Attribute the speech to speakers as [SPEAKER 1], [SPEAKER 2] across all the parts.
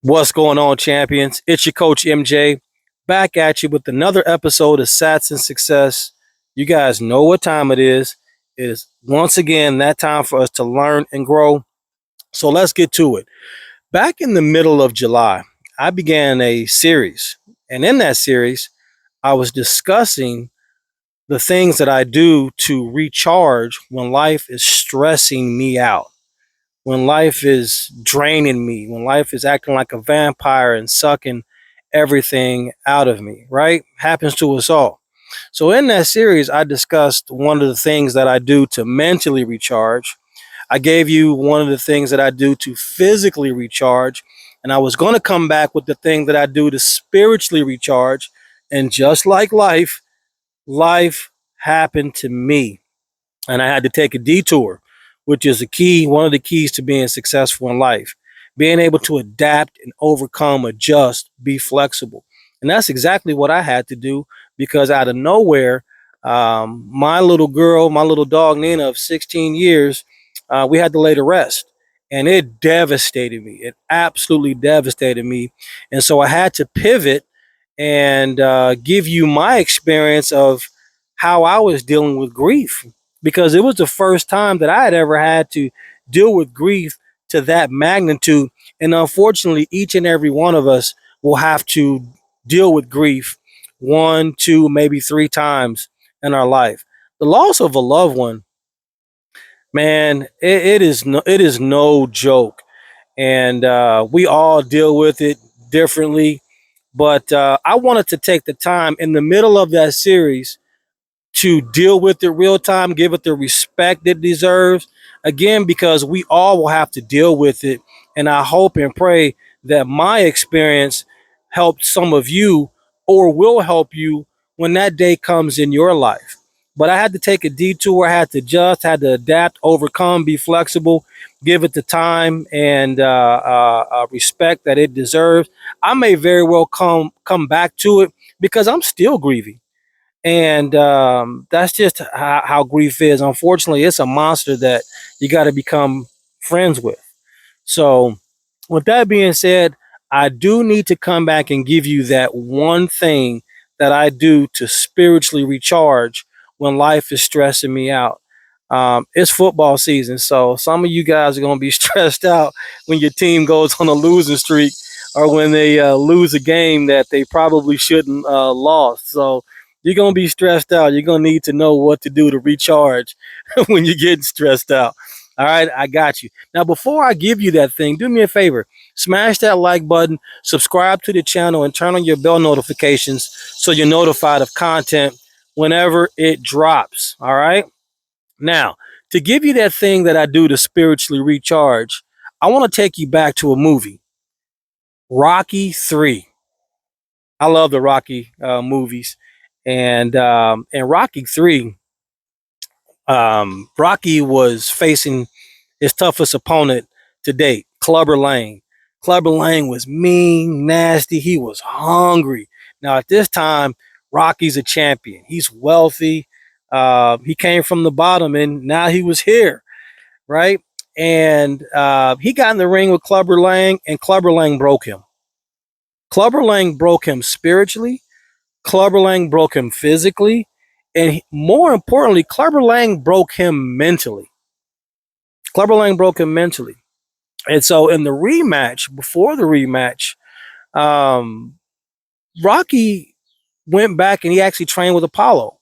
[SPEAKER 1] What's going on, champions? It's your coach MJ back at you with another episode of Sats and Success. You guys know what time it is. It is once again that time for us to learn and grow. So let's get to it. Back in the middle of July, I began a series. And in that series, I was discussing the things that I do to recharge when life is stressing me out, when life is draining me, when life is acting like a vampire and sucking everything out of me, right? Happens to us all. So, in that series, I discussed one of the things that I do to mentally recharge. I gave you one of the things that I do to physically recharge. And I was going to come back with the thing that I do to spiritually recharge. And just like life happened to me and I had to take a detour, which is a key, one of the keys to being successful in life. Being able to adapt and overcome, adjust, be flexible. And that's exactly what I had to do because out of nowhere, my little girl, my little dog Nina of 16 years, we had to lay to rest. And it devastated me. It absolutely devastated me. And so I had to pivot and give you my experience of how I was dealing with grief because it was the first time that I had ever had to deal with grief to that magnitude. And unfortunately, each and every one of us will have to deal with grief one, two, maybe three times in our life. The loss of a loved one, man, it is no joke, and we all deal with it differently. But I wanted to take the time in the middle of that series to deal with it real time, give it the respect it deserves. Again, because we all will have to deal with it. And I hope and pray that my experience helped some of you or will help you when that day comes in your life. But I had to take a detour, I had to adjust, had to adapt, overcome, be flexible, give it the time and respect that it deserves. I may very well come back to it because I'm still grieving. And that's just how grief is. Unfortunately, it's a monster that you got to become friends with. So, with that being said, I do need to come back and give you that one thing that I do to spiritually recharge when life is stressing me out. It's football season, so some of you guys are going to be stressed out when your team goes on a losing streak or when they lose a game that they probably shouldn't lost. So you're going to be stressed out. You're going to need to know what to do to recharge when you're getting stressed out. All right, I got you. Now, before I give you that thing, do me a favor. Smash that like button, subscribe to the channel, and turn on your bell notifications so you're notified of content whenever it drops. All right? Now, to give you that thing that I do to spiritually recharge, I want to take you back to a movie, Rocky 3. I love the Rocky movies. And in Rocky 3, Rocky was facing his toughest opponent to date, Clubber Lang. Clubber Lang was mean, nasty. He was hungry. Now, at this time, Rocky's a champion. He's wealthy. He came from the bottom and now he was here, right? And he got in the ring with Clubber Lang, and Clubber Lang broke him. Clubber Lang broke him spiritually. Clubber Lang broke him physically. And more importantly, Clubber Lang broke him mentally. Clubber Lang broke him mentally. And so in the rematch, before the rematch, um, Rocky went back and he actually trained with Apollo.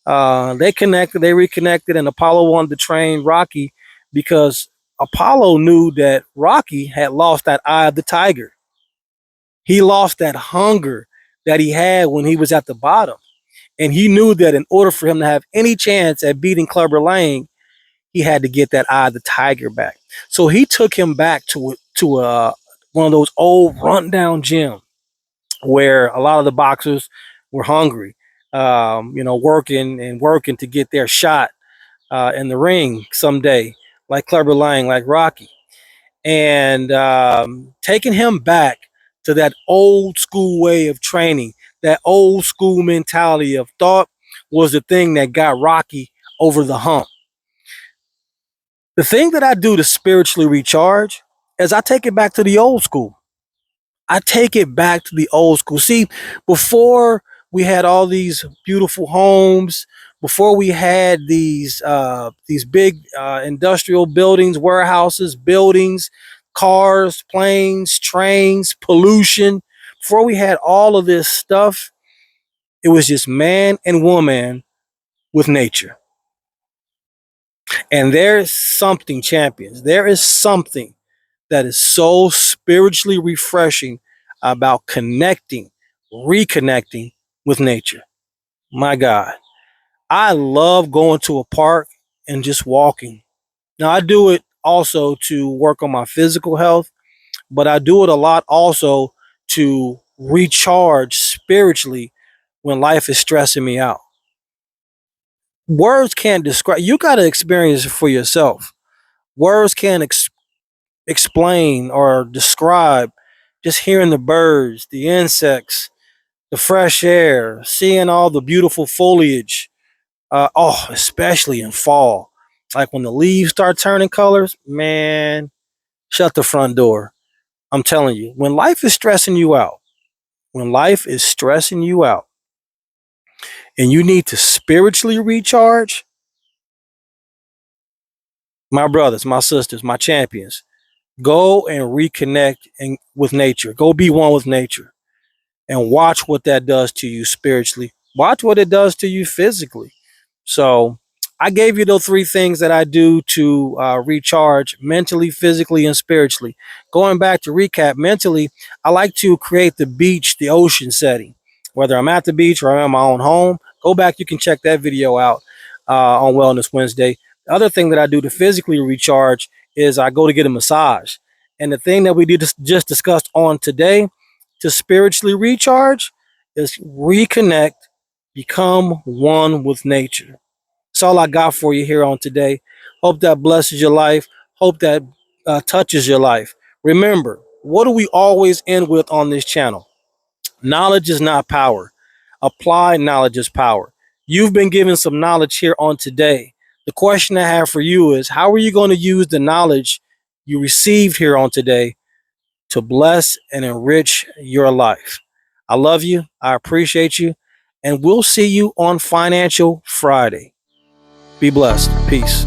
[SPEAKER 1] They connected, they reconnected, and Apollo wanted to train Rocky because Apollo knew that Rocky had lost that eye of the tiger. He lost that hunger that he had when he was at the bottom. And he knew that in order for him to have any chance at beating Clubber Lang, he had to get that eye of the tiger back. So he took him back to one of those old rundown gyms where a lot of the boxers were hungry, working and working to get their shot in the ring someday, like Clubber Lang, like Rocky, and taking him back to that old school way of training, that old school mentality of thought was the thing that got Rocky over the hump. The thing that I do to spiritually recharge is I take it back to the old school. I take it back to the old school. See, before we had all these beautiful homes, before we had these big industrial buildings, warehouses, buildings, cars, planes, trains, pollution, before we had all of this stuff, it was just man and woman with nature. And there is something, champions, there is something that is so spiritually refreshing about connecting, reconnecting with nature. My God, I love going to a park and just walking. Now, I do it also to work on my physical health, but I do it a lot also to recharge spiritually when life is stressing me out. Words can't describe, you got to experience it for yourself. Words can't explain or describe just hearing the birds, the insects, the fresh air, seeing all the beautiful foliage. Oh, especially in fall. Like when the leaves start turning colors, man, shut the front door. I'm telling you, when life is stressing you out, when life is stressing you out and you need to spiritually recharge, my brothers, my sisters, my champions, go and reconnect with nature. Go be one with nature and watch what that does to you spiritually. Watch what it does to you physically. So I gave you those three things that I do to recharge mentally, physically, and spiritually. Going back to recap, mentally, I like to create the beach, the ocean setting. Whether I'm at the beach or I'm in my own home, go back. You can check that video out on Wellness Wednesday. The other thing that I do to physically recharge is I go to get a massage. And the thing that we just discussed on today to spiritually recharge is reconnect, become one with nature. That's all I got for you here on today. Hope that blesses your life. Hope that touches your life. Remember, what do we always end with on this channel? Knowledge is not power. Apply knowledge is power. You've been given some knowledge here on today. The question I have for you is, how are you going to use the knowledge you received here on today to bless and enrich your life? I love you. I appreciate you. And we'll see you on Financial Friday. Be blessed. Peace.